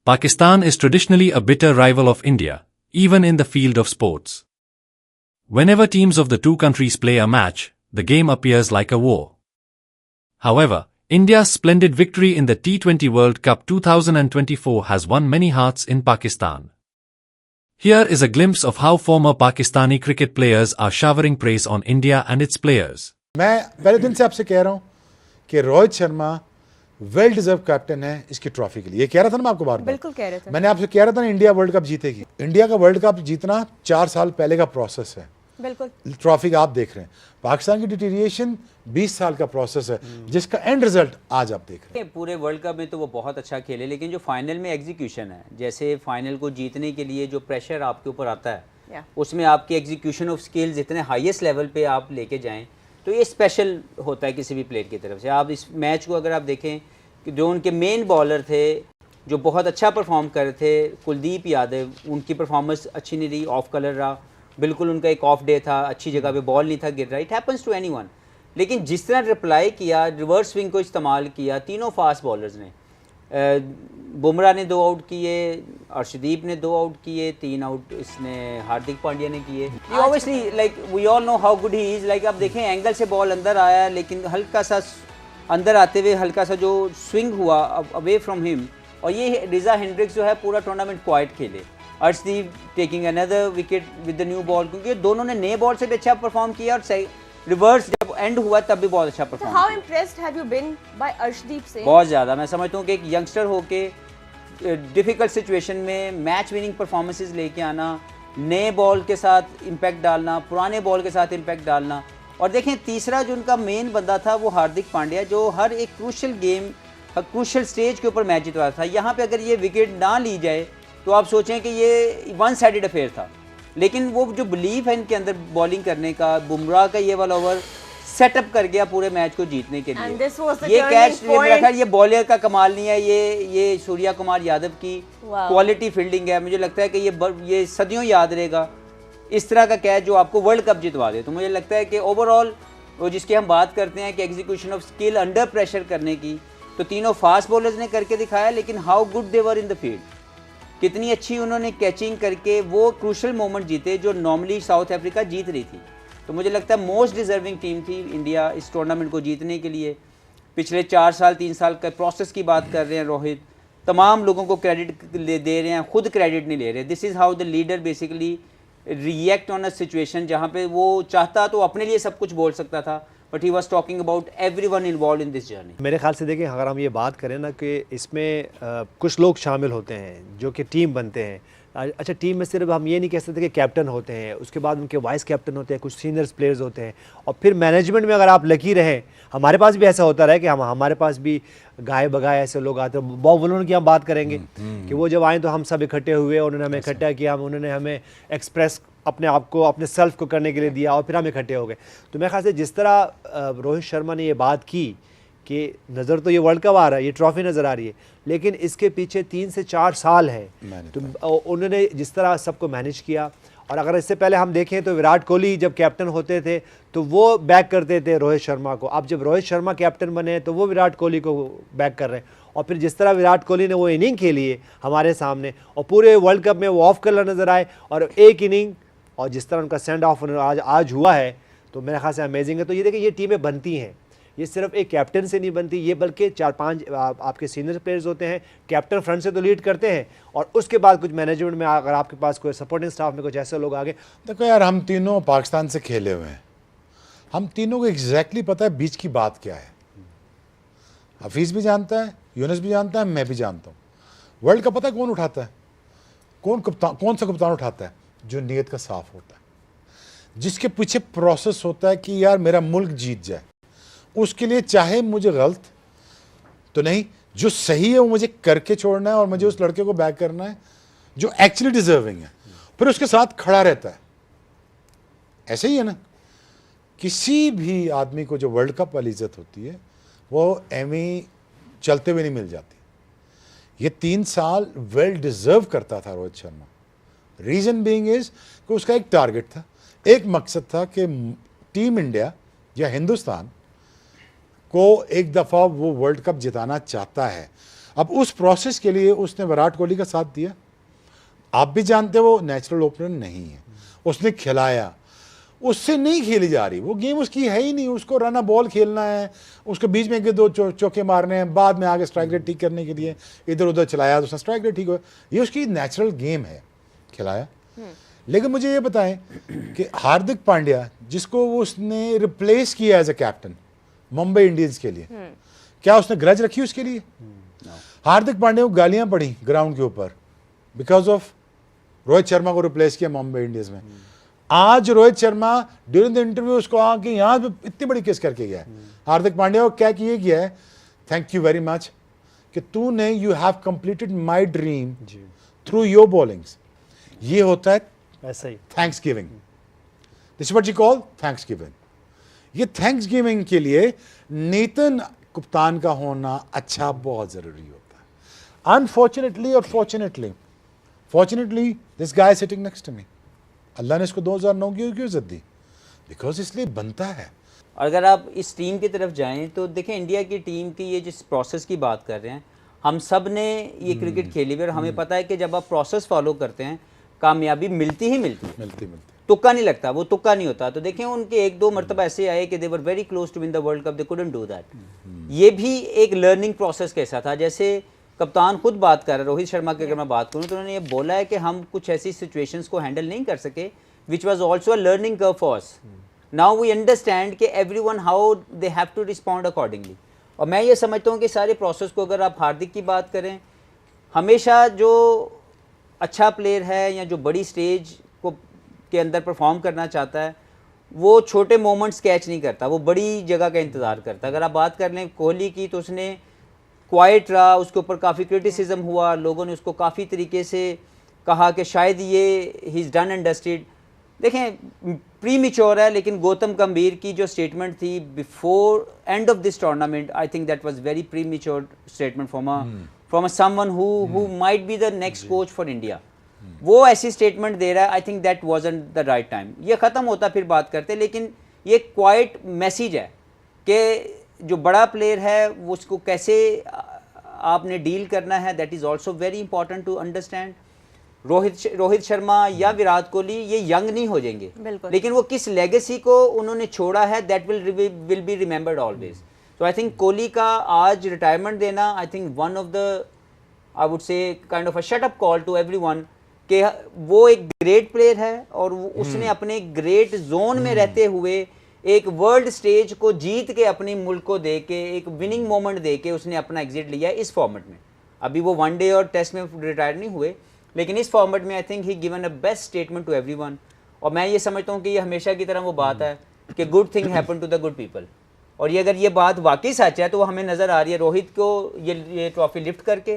Pakistan is traditionally a bitter rival of India, even in the field of sports. Whenever teams of the two countries play a match, the game appears like a war. However, India's splendid victory in the T20 World Cup 2024 has won many hearts in Pakistan. Here is a glimpse of how former Pakistani cricket players are showering praise on India and its players. मैं पहले दिन से आपसे कह रहा हूं कि Rohit Sharma well deserve captain है इसकी ट्रॉफी के लिए। ये कह रहा था ना मैं आपको बार-बार। बिल्कुल कह रहे थे। मैंने आपसे कह रहा था ना इंडिया वर्ल्ड कप जीतेगी। इंडिया का वर्ल्ड कप जीतना 4 साल पहले का प्रोसेस है। बिल्कुल। ट्रॉफी का आप देख रहे हैं। पाकिस्तान की डिटीरिएशन 20 साल का प्रोसेस है जिसका एंड रिजल्ट आज आप देख रहे हैं। पूरे वर्ल्ड कप में तो वो बहुत अच्छा खेले, लेकिन जो फाइनल में एग्जीक्यूशन है, जैसे फाइनल को जीतने के लिए जो प्रेशर आपके ऊपर आता है उसमें आपके एग्जीक्यूशन ऑफ स्किल्स इतने हाईएस्ट लेवल पे आप लेके जाएं तो ये स्पेशल होता है किसी भी प्लेयर की तरफ से। आप इस मैच को अगर आप देखें कि जो उनके मेन बॉलर थे जो बहुत अच्छा परफॉर्म कर रहे थे, कुलदीप यादव, उनकी परफॉर्मेंस अच्छी नहीं रही, ऑफ कलर रहा, बिल्कुल उनका एक ऑफ डे था, अच्छी जगह पे बॉल नहीं था गिर रहा। It happens to anyone. लेकिन जिस तरह रिप्लाई किया, रिवर्स स्विंग को इस्तेमाल किया तीनों फास्ट बॉलर्स ने, बुमराह ने 2 आउट किए, अर्शदीप ने 2 आउट किए, 3 आउट इसने हार्दिक पांड्या ने किए। Obviously like we all know how good he is. Like आप देखें एंगल से बॉल अंदर आया लेकिन हल्का सा अंदर आते हुए हल्का सा जो स्विंग हुआ अवे फ्रॉम हिम, और ये रिजा हेंड्रिक्स जो है पूरा टूर्नामेंट क्वाइट खेले। Arshdeep taking another wicket with the new ball, क्योंकि दोनों ने नए बॉल से भी अच्छा परफॉर्म किया और रिवर्स जब एंड हुआ तब भी बहुत अच्छा परफॉर्म किया। How impressed have you been by Arshdeep Singh? बहुत ज़्यादा। मैं समझता हूँ कि एक यंगस्टर होके डिफ़िकल्ट सिचुएशन में मैच विनिंग परफॉर्मेंसेस लेके आना, नए बॉल के साथ इम्पैक्ट डालना, पुराने बॉल के साथ इम्पैक्ट डालना। और देखें तीसरा जो उनका मेन बंदा था वो हार्दिक पांड्या, जो हर एक क्रूशल गेम, क्रूशल स्टेज के ऊपर मैच जितवा था। यहाँ पे अगर ये विकेट ना ली जाए तो आप सोचें कि ये वन साइडेड अफेयर था, लेकिन वो जो बिलीफ है इनके अंदर बॉलिंग करने का, बुमराह का ये वाला ओवर सेटअप कर गया पूरे मैच को जीतने के लिए। ये कैच मेरा ख्याल ये बॉलर का कमाल नहीं है, ये सूर्या कुमार यादव की क्वालिटी फील्डिंग है। मुझे लगता है कि ये सदियों याद रहेगा इस तरह का कैच जो आपको वर्ल्ड कप जितवा दे। तो मुझे लगता है कि ओवरऑल वो जिसकी हम बात करते हैं कि execution of skill under pressure करने की, तो तीनों फास्ट बॉलर्स ने करके दिखाया, लेकिन how good they were in the field, कितनी अच्छी उन्होंने कैचिंग करके वो क्रूशल मोमेंट जीते जो नॉर्मली साउथ अफ्रीका जीत रही थी। तो मुझे लगता है मोस्ट डिजर्विंग टीम थी इंडिया इस टूर्नामेंट को जीतने के लिए। पिछले 4 साल 3 साल का प्रोसेस की बात कर रहे हैं रोहित, तमाम लोगों को क्रेडिट दे रहे हैं, खुद क्रेडिट नहीं ले रहे। This is how the leader basically react on a situation जहाँ पे वो चाहता तो अपने लिए सब कुछ बोल सकता था, but he was talking about everyone involve in this journey. मेरे ख्याल से देखिए, अगर हम ये बात करें ना कि इसमें कुछ लोग शामिल होते हैं जो कि टीम बनते हैं। अच्छा, टीम में सिर्फ हम ये नहीं कह सकते कि कैप्टन होते हैं, उसके बाद उनके वाइस कैप्टन होते हैं, कुछ सीनियर्स प्लेयर्स होते हैं, और फिर मैनेजमेंट में अगर आप लकी रहें, हमारे पास भी ऐसा होता रहा कि हमारे पास भी गाय बगाए ऐसे लोग आते हैं। बॉब वुलन की हम बात करेंगे कि वो जब आए तो हम सब इकट्ठे हुए, उन्होंने हमें इकट्ठा किया, उन्होंने हमें एक्सप्रेस अपने आप को, अपने सेल्फ को करने के लिए दिया, और फिर हम इकट्ठे हो गए। तो मेरे ख्याल से जिस तरह रोहित शर्मा ने ये बात की कि नज़र तो ये वर्ल्ड कप आ रहा है, ये ट्रॉफी नज़र आ रही है, लेकिन इसके पीछे 3 से 4 साल है। तो उन्होंने जिस तरह सबको मैनेज किया, और अगर इससे पहले हम देखें तो विराट कोहली जब कैप्टन होते थे तो वो बैक करते थे रोहित शर्मा को। अब जब रोहित शर्मा कैप्टन बने तो वो विराट कोहली को बैक कर रहे हैं। और फिर जिस तरह विराट कोहली ने वो इनिंग खेली है हमारे सामने, और पूरे वर्ल्ड कप में वो ऑफ कलर नज़र आए, और एक इनिंग, और जिस तरह उनका सेंड ऑफ आज हुआ है, तो मेरे ख्याल से अमेजिंग है। तो ये देखिए, ये टीमें बनती हैं, ये सिर्फ एक कैप्टन से नहीं बनती, ये बल्कि 4-5 आपके सीनियर प्लेयर्स होते हैं। कैप्टन फ्रंट से तो लीड करते हैं, और उसके बाद कुछ मैनेजमेंट में अगर आपके पास कोई सपोर्टिंग स्टाफ में कुछ ऐसे लोग आगे। देखो यार, हम तीनों पाकिस्तान से खेले हुए हैं, हम तीनों को एग्जैक्टली पता है बीच की बात क्या है। हफीज़ भी जानता है, यूनुस भी जानता है, मैं भी जानता हूँ। वर्ल्ड कप पता है कौन उठाता है? कौन सा कप्तान उठाता है? जो नीयत का साफ होता है, जिसके पीछे प्रोसेस होता है कि यार मेरा मुल्क जीत जाए, उसके लिए चाहे मुझे गलत तो नहीं, जो सही है वो मुझे करके छोड़ना है, और मुझे उस लड़के को बैक करना है जो एक्चुअली डिजर्विंग है, फिर उसके साथ खड़ा रहता है। ऐसे ही है ना, किसी भी आदमी को जो वर्ल्ड कप वाली इज्जत होती है वो एमी चलते हुए नहीं मिल जाती। ये 3 साल वेल डिजर्व करता था Rohit Sharma. Reason being is कि उसका एक टारगेट था, एक मकसद था कि टीम इंडिया या हिंदुस्तान को एक दफ़ा वो वर्ल्ड कप जिताना चाहता है। अब उस प्रोसेस के लिए उसने विराट कोहली का साथ दिया। आप भी जानते हो वो नेचुरल ओपनर नहीं है, उसने खिलाया, उससे नहीं खेली जा रही वो गेम, उसकी है ही नहीं। उसको रन बॉल खेलना है, उसको बीच में एक दो चौके मारने हैं, बाद में आगे स्ट्राइक रेट ठीक करने के लिए इधर उधर चलाया तो उसका स्ट्राइक रेट ठीक हो। ये उसकी नेचुरल गेम है, खिलाया। लेकिन मुझे ये बताएं कि हार्दिक पांड्या जिसको उसने रिप्लेस किया as a captain Mumbai Indians के लिए, क्या उसने ग्रज रखी उसके लिए? हार्दिक पांड्या को गालियां पड़ी ग्राउंड के ऊपर बिकॉज ऑफ रोहित शर्मा को रिप्लेस किया मुंबई इंडियंस में। आज Rohit Sharma during the interview उसको आके यहाँ पे इतनी बड़ी किस करके गया है हार्दिक पांड्या को, क्या किए गया है, थैंक यू वेरी मच कि तूने you have completed my dream through your bowlings. ये होता है ऐसा ही thanks giving, this is what you call thanks giving. ये थैंक्स गिविंग के लिए नेतन कप्तान का होना अच्छा बहुत जरूरी होता है। अनफॉर्चुनेटली और fortunately this guy sitting next to me, अल्लाह ने इसको 2009 की क्यों इज्जत दी? बिकॉज इसलिए बनता है। और अगर आप इस टीम की तरफ जाएं तो देखें इंडिया की टीम की ये जिस प्रोसेस की बात कर रहे हैं, हम सब ने ये क्रिकेट खेली हुई और हमें पता है कि जब आप प्रोसेस फॉलो करते हैं कामयाबी मिलती ही मिलती, तुक्का नहीं लगता, वो तुक्का नहीं होता। तो देखें उनके एक दो मरतबा ऐसे आए कि they were very close to win the world cup, they couldn't do that. ये भी एक लर्निंग प्रोसेस कैसा था, जैसे कप्तान खुद बात कर रहे, रोहित शर्मा की अगर मैं बात करूं तो उन्होंने ये बोला है कि हम कुछ ऐसी सिचुएशंस को हैंडल नहीं कर सके which was also a learning curve for us. Now we understand कि everyone how they have to respond accordingly. और मैं ये समझता हूँ कि सारे प्रोसेस को अगर आप हार्दिक की बात करें, हमेशा जो अच्छा प्लेयर है या जो बड़ी स्टेज को के अंदर परफॉर्म करना चाहता है वो छोटे मोमेंट्स कैच नहीं करता, वो बड़ी जगह का इंतज़ार करता है। अगर आप बात कर लें कोहली की तो उसने क्वाइट रहा, उसके ऊपर काफ़ी क्रिटिसिज्म हुआ, लोगों ने उसको काफ़ी तरीके से कहा कि शायद ये he is done and dusted. देखें प्री मिच्योर है, लेकिन गौतम गंभीर की जो स्टेटमेंट थी before end of this tournament, I think that was very pre mature statement from someone who might be the next coach for India. वो ऐसी statement दे रहा है, I think that wasn't the right time. ये ख़त्म होता फिर बात करते, लेकिन ये क्वाइट मैसेज है कि जो बड़ा प्लेयर है वो उसको कैसे आपने डील करना है, that is also very important to understand. Rohit Sharma या विराट कोहली ये यंग नहीं हो जाएंगे, लेकिन वो किस लेगेसी को उन्होंने छोड़ा है that will be remembered always. So I think Kohli का आज रिटायरमेंट देना, I think one of the I would say kind of a shut up call to everyone कि वो एक ग्रेट प्लेयर है और उसने अपने ग्रेट जोन में रहते हुए एक वर्ल्ड स्टेज को जीत के अपने मुल्क को दे के एक विनिंग मोमेंट दे के उसने अपना एग्जिट लिया है इस फॉर्मेट में। अभी वो वनडे और टेस्ट में रिटायर नहीं हुए, लेकिन इस फॉर्मेट में I think he given a best statement to everyone. और मैं ये समझता हूँ कि ये हमेशा की तरह वो बात है कि good thing happen to the good people. और ये अगर ये बात वाकई सच है तो वो हमें नज़र आ रही है रोहित को ये ट्रॉफी लिफ्ट करके,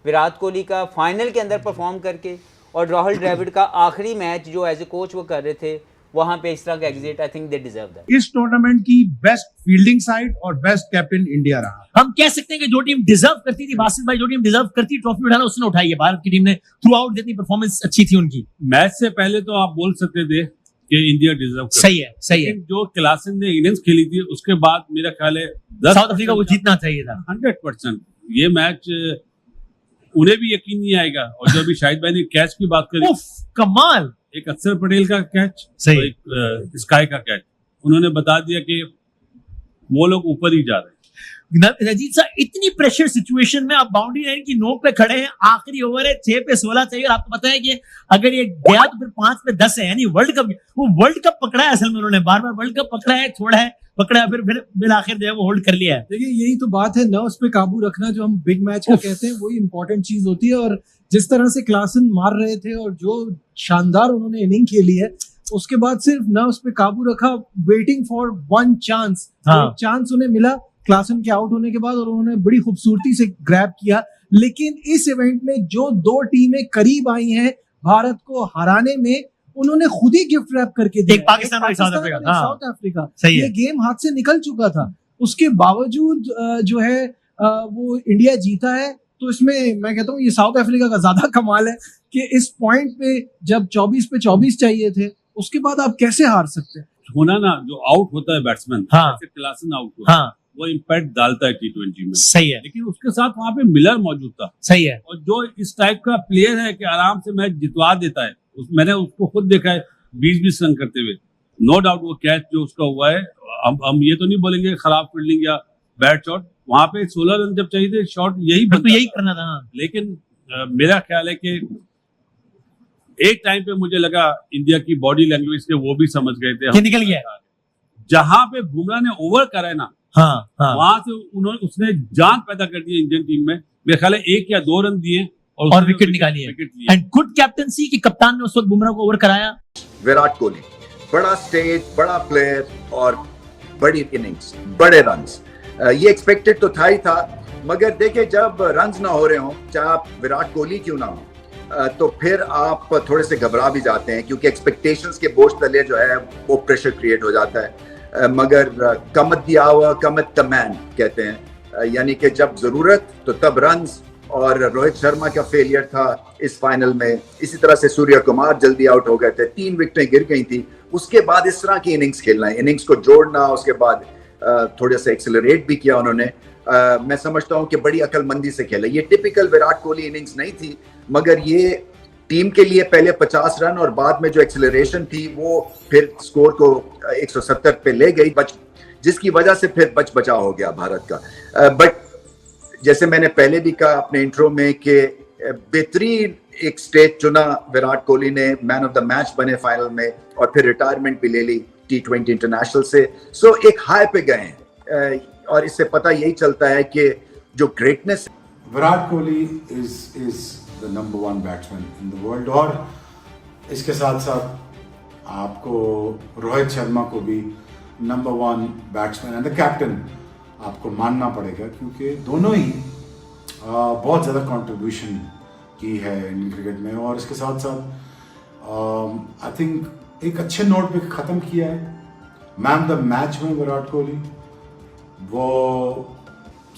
विराट कोहली का फाइनल के अंदर परफॉर्म करके, और राहुल द्रविड़ का आखिरी मैच जो एज ए कोच वो कर रहे थे वहां पे इस तरह का exit, I think they deserve that. इस टूर्नामेंट की बेस्ट फील्डिंग साइड और बेस्ट कैप्टन इंडिया रहा। हम कह सकते हैं कि जो टीम डिजर्व करती थी, बासित भाई, जो टीम डिजर्व करती ट्रॉफी उठाना उसने उठाई है। भारत की टीम ने थ्रू आउट जितनी परफॉर्मेंस अच्छी थी उनकी, मैच से पहले तो आप बोल सकते थे कि इंडिया डिजर्व करती। सही है, सही है। जो क्लासन ने इनिंग्स खेली थी उसके बाद मेरा ख्याल है साउथ अफ्रीका को जीतना चाहिए था 100%। ये मैच उन्हें भी यकीन नहीं आएगा। और जो अभी शाहिद भाई ने कैच की बात करी, कमाल, एक अक्षर पटेल का कैच, सही, एक स्काई का कैच, उन्होंने बता दिया कि वो लोग ऊपर ही जा रहे हैं। रजीत साहब, इतनी प्रेशर सिचुएशन में आप बाउंड्री लाइन की नोक पे खड़े हैं, आखिरी ओवर है, 6 पे 16 चाहिए और आपको पता है कि अगर ये गया तो फिर 5 पे 10 है, यानी वर्ल्ड कप, वो वर्ल्ड कप पकड़ा है। असल में उन्होंने बार बार वर्ल्ड कप पकड़ा है, छोड़ा है, पकड़ा है, फिर आखिर जो है वो होल्ड कर लिया है। देखिए यही तो बात है, नर्व्स पे काबू रखना जो हम बिग मैच का कहते हैं, वही इंपॉर्टेंट चीज होती है। और जिस तरह से क्लासन मार रहे थे और जो शानदार उन्होंने इनिंग खेली है, उसके बाद सिर्फ नर्व्स पे काबू रखा, waiting for one chance. Chance उन्हें मिला क्लासन के आउट होने के बाद और उन्होंने बड़ी खूबसूरती से ग्रैब किया। लेकिन इस इवेंट में जो 2 टीमें करीब आई हैं भारत को हराने में, उन्होंने खुद ही गिफ्ट रैप करके दिया। एक पाकिस्तान और साउथ अफ्रीका, ये गेम हाथ से निकल चुका था, उसके बावजूद जो है वो इंडिया जीता है। तो इसमें मैं कहता हूँ ये साउथ अफ्रीका का ज्यादा कमाल है कि इस पॉइंट पे जब 24 पे 24 चाहिए थे, उसके बाद आप कैसे हार सकते हैं। होना ना, जो आउट होता है बैट्समैन, हाँ, क्लासन आउट हुआ, हाँ, वो इम्पैक्ट डालता है T20 में। सही है, लेकिन उसके साथ वहां पे मिलर मौजूद था, सही है। और जो इस टाइप का प्लेयर है कि आराम से मैच जितवा देता है, मैंने उसको खुद देखा है 20-20 रन करते हुए। नो डाउट वो कैच जो उसका हुआ है, हम ये तो नहीं बोलेंगे खराब फील्डिंग या बैड शॉट, वहां पे 16 रन जब चाहिए थे, शॉट यही तो यही करना था। हाँ। लेकिन मेरा ख्याल है कि एक टाइम पे मुझे लगा इंडिया की बॉडी लैंग्वेज के वो भी समझ गए थे ये निकल गया। जहां पे बुमराह ने ओवर करा है ना, हाँ, हाँ। वहां से उसने जान पैदा कर दी इंडियन टीम में। मेरे ख्याल है 1 या 2 रन दिए और विकेट निकाली है। एंड गुड कैप्टनसी कि कप्तान ने उस वक्त बुमराह को ओवर कराया। विराट कोहली बड़ा स्टेज, बड़ा प्लेयर और बड़ी इनिंग्स, बड़े रन्स, ये एक्सपेक्टेड तो था ही था। मगर देखिए, जब रन्स ना हो रहे हो, चाहे आप विराट कोहली क्यों ना हो, तो फिर आप थोड़े से घबरा भी जाते हैं, क्योंकि एक्सपेक्टेशंस के बोझ तले जो है वो प्रेशर क्रिएट हो जाता है। मगर कमत द आवर कमत द मैन कहते हैं, यानी कि जब जरूरत तो तब रन्स। और रोहित शर्मा का फेलियर था इस फाइनल में, इसी तरह से सूर्य कुमार जल्दी आउट हो गए थे, 3 विकेटें गिर गई थी। उसके बाद इस तरह की इनिंग्स खेलना है, इनिंग्स को जोड़ना, उसके बाद थोड़ा सा एक्सेलरेट भी किया उन्होंने। मैं समझता हूं कि बड़ी अकलमंदी से खेला। ये टिपिकल विराट कोहली इनिंग्स नहीं थी, मगर ये टीम के लिए पहले 50 रन और बाद में जो एक्सेलरेशन थी वो फिर स्कोर को 170 पे ले गई, जिसकी वजह से फिर बचाव हो गया भारत का। बट जैसे मैंने पहले भी कहा अपने इंट्रो में कि बेहतरीन एक स्टेज चुना विराट कोहली ने, मैन ऑफ द मैच बने फाइनल में, और फिर रिटायरमेंट भी ले ली T20 इंटरनेशनल से। सो एक हाई पे गए हैं, और इससे पता यही चलता है कि जो greatness, Virat Kohli is the number 1 batsman in the world. और इसके साथ साथ आपको रोहित शर्मा को भी number 1 batsman and the captain आपको मानना पड़ेगा, क्योंकि दोनों ही बहुत ज़्यादा कंट्रीब्यूशन की है इंडियन क्रिकेट में। और इसके साथ साथ आई थिंक एक अच्छे नोट पे ख़त्म किया है मैन द मैच में विराट कोहली। वो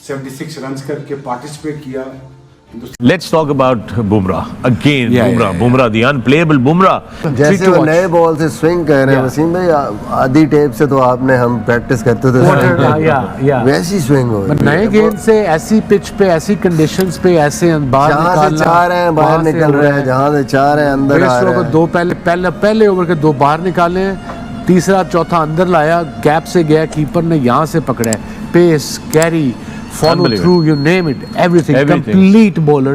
76 रन्स करके पार्टिसिपेट किया। Let's talk about Bumrah again. Bumrah, the unplayable Bumrah. जैसे वो नए बॉल से स्विंग कर रहे हैं वसीम भाई, आधी टेप से तो आपने हम प्रैक्टिस करते थे, वैसी स्विंग हो रही है। नए गेंद से ऐसी पिच पे, ऐसी कंडीशंस पे, ऐसे बाहर जहाँ से चाह रहे हैं बाहर निकल रहे हैं, जहाँ से चाह रहे हैं अंदर आ रहे हैं। दो पहले ओवर के 2 बाहर निकाले, तीसरा चौथा अंदर लाया, गैप से गया, कीपर ने यहाँ से पकड़ा है, pace, carry, follow through, you name it, everything. Complete bowler.